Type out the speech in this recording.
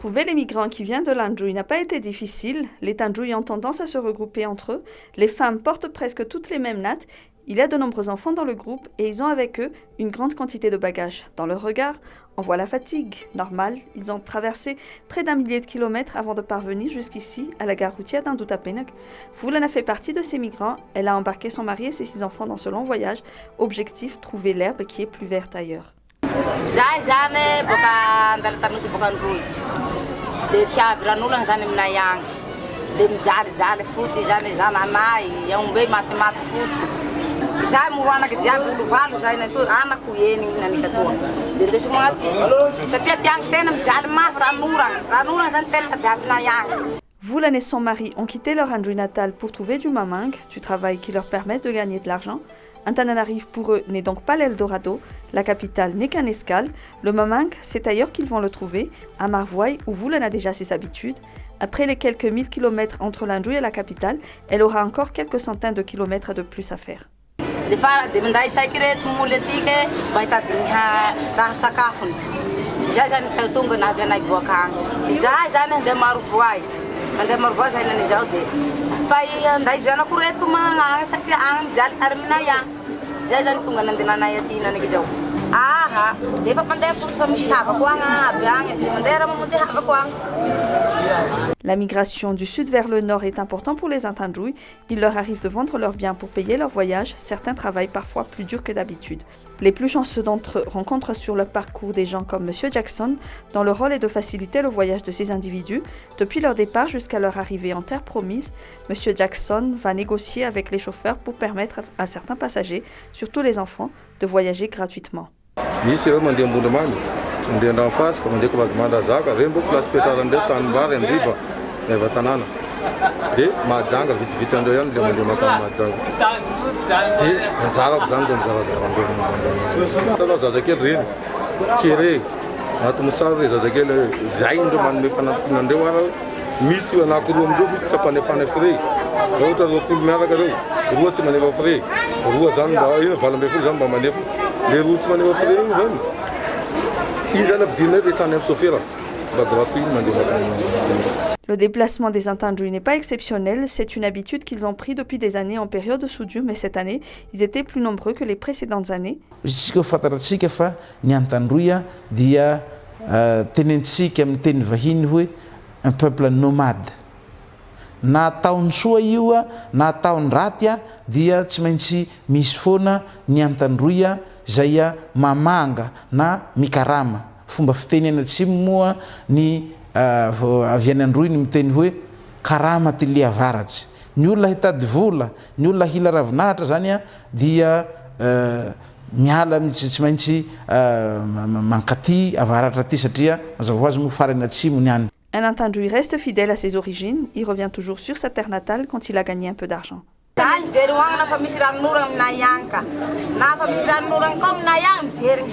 Trouver les migrants qui viennent de l'Anjouï n'a pas été difficile. Les Tandjouïs ont tendance à se regrouper entre eux. Les femmes portent presque toutes les mêmes nattes. Il y a de nombreux enfants dans le groupe et ils ont avec eux une grande quantité de bagages. Dans leur regard, on voit la fatigue. Normal, ils ont traversé près d'1 millier de kilomètres avant de parvenir jusqu'ici, à la gare routière d'Indutapenag. Vulana fait partie de ces migrants. Elle a embarqué son mari et ses 6 enfants dans ce long voyage. Objectif, trouver l'herbe qui est plus verte ailleurs. Vulana et son mari ont quitté leur Anjouï natal pour trouver du mamang, du travail qui leur permet de gagner de l'argent. Antananarive pour eux n'est donc pas l'Eldorado, la capitale n'est qu'un escale. Le mamang, c'est ailleurs qu'ils vont le trouver, à Marvoy où Vulana a déjà ses habitudes. Après les quelques 1000 kilomètres entre l'Anjouï et la capitale, elle aura encore quelques centaines de kilomètres de plus à faire. La migration du sud vers le nord est importante pour les Tandjouis. Il leur arrive de vendre leurs biens pour payer leur voyage. Certains travaillent parfois plus dur que d'habitude. Les plus chanceux d'entre eux rencontrent sur leur parcours des gens comme M. Jackson, dont le rôle est de faciliter le voyage de ces individus. Depuis leur départ jusqu'à leur arrivée en terre promise, M. Jackson va négocier avec les chauffeurs pour permettre à certains passagers, surtout les enfants, de voyager gratuitement. Le déplacement des Tandjouis n'est pas exceptionnel, c'est une habitude qu'ils ont pris depuis des années en période de soudure, mais cette année, ils étaient plus nombreux que les précédentes années. Un peuple nomade. Na taon soa io na taon raty dia tsy maintsy misy foana ny Antandroy zay mamanga na mikarama. Fomba fiteny any atsimo moa ny avy any Androy ny miteny hoe karama ty le avaratsy. Ny olona hitady vola, ny olona hila ravinahitra zany dia miala tsy maintsy mankaty avaratra ty satria mazava ho azy mo farany atsimo ny any. Un Tandjoui reste fidèle à ses origines, il revient toujours sur sa terre natale quand il a gagné un peu d'argent. Very